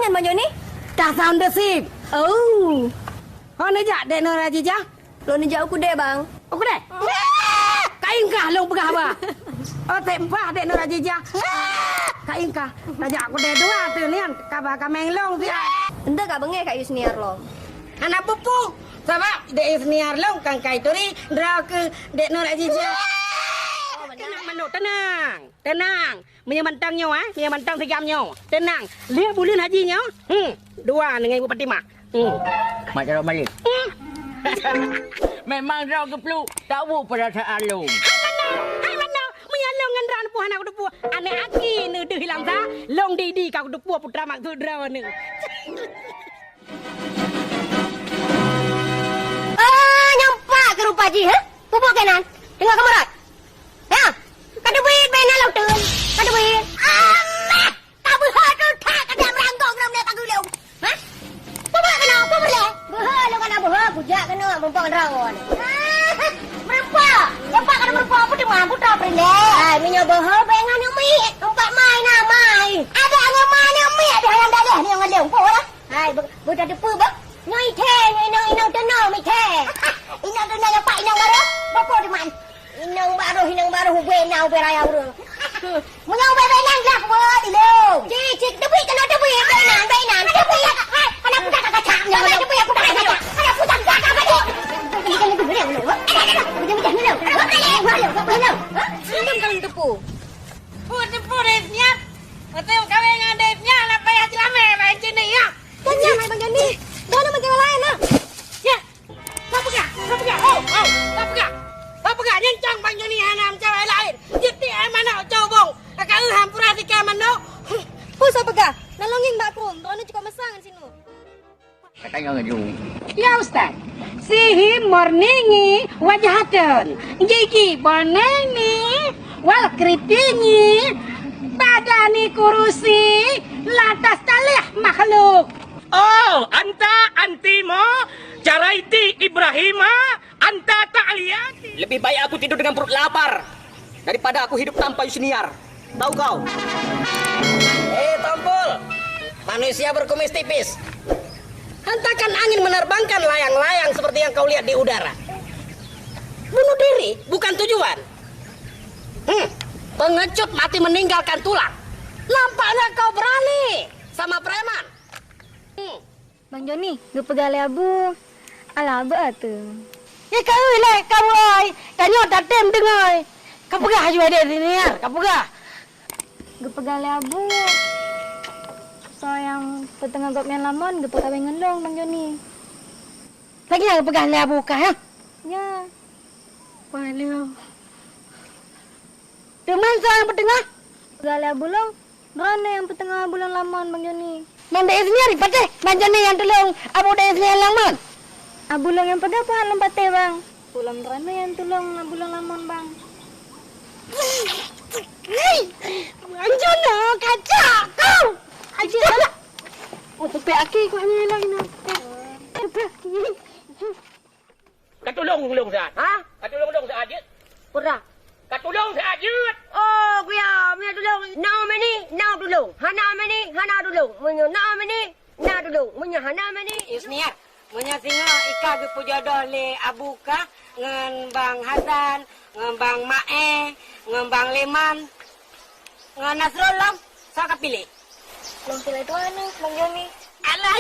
nyan Bang Joni? Tak sound sip. Oh. Kau nak jak dek Nur Haji jah? Lo ni jauh ku dek bang. Aku dek. Kain kah long pegah ba? Oh tempah dek Nur Haji jah. Kain kah. Najak aku dek dua tu nian. Kabah kameng long sia. Entah kak bengek kak Yusniar lo. Anak pupu. Sebab dek Yusniar long kang kai turi drau ke dek Nur Haji jah. Tenang mano, tenang. Menyamantang nyo menyamantang tegam nyo. Tenang. Lihat bulan haji nyo. Dua dengan Ibu Fatimah. Mak Jarok balik. Memang rau keplu tak bu perasaan lu. Hai mana? Menyalong dengan ran puan aku depu. Ane aki nu de hilang sa. Long di kau depu putra mak tu dra nu. Nyampak ke rupa ji, ha? Pupuk kanan. Tengok kamu rat. Ya. Kada duit main lalau turun. Kada duit. Amat. Tak berhak tu tak kada meranggong dalam dia tagu leung. Ha? Pupuk kena apa boleh? Berhak lo kena berhak pujak kena perempuan rawan. Merempak. Cepat kada merempak apa demam putra prele. Ai minyo berhak bengan yang mi. Empat mai na mai. Ada angin mai yang mi ada yang dah ni yang leung po lah. Hai budak depu ba. Nyoi the inang tenang mi the. Inang tenang apa inang baru? Bapa di mana? Inang baru benau beraya uru. Menyau benan lah buat dulu. Cik debu kena debu benan. Debu ya. Anak putak kaca. Debu ya putak kaca. Anak putak kaca kaca. Ini debu dia dulu. Macam ni dulu. Sindum kali debu. Depu resnya. Betul kawin ngadepnya nak payah jelame main sini ya. Tanya mai Bang Joni. Dah nama cewek lain lah. Ya. Tak pegah. Tak pegah nyencang Bang Joni hanam cewek lain. Jadi mana cobong. Kakak hampura di kamano. Pusa pegah. Nalongin mbak ku. Rono cukup mesang di sini. Katanya ngaju. Ya Ustaz. Sihi morningi wajahatun. Gigi boneni wal keritingi badani kurusi lantas talih makhluk. Oh, anta antimo jaraiti Ibrahima anta ta'liyati. Lebih baik aku tidur dengan perut lapar daripada aku hidup tanpa Yusniar. Tahu kau? Tompul. Manusia berkumis tipis. Hentakan angin menerbangkan layang-layang seperti yang kau lihat di udara. Bunuh diri bukan tujuan. Pengecut mati meninggalkan tulang. Nampaknya kau berani sama preman. Bang Joni, gue pegali abu. Ala abu tu. Ya kau le, kau oi. Kanyo datem dengai. Kau pegah juga dia ni ya. Kau pegah. Gue pegali abu. So yang petengah gop yang lamon, gue pegali ngendong Bang Joni. Lagi yang pegah le abu kah ya? Ya. Walau. Teman saya yang petengah. Pegali abu long. Berana yang petengah bulan lamon Bang Joni. Manda Yusniar ipate. Manjane yang tolong. Abu de Yusniar lamon. Abu long yang pegang pahan lempate bang. Pulang berana yang tolong abu long lamon bang. Anjono kaca kau. Aja lah. Oh tepi aki kau hanya hilang ini. Katulong saat. Ha? Katulong saat je. Pura. Katulong saat je. Oh kuya, mina tolong. Now meni, now tolong. Hana meni, hana tolong. Munyo now meni, now tolong. Munyo hana meni. Yusniar. Munyo singa ika ge pujodoh le abuka ngan Bang Hasan, ngan Bang Mae, ngan Bang Leman. Ngan Nasrullah, saka pilih. Long pilih tu anu Bang Joni. Alah,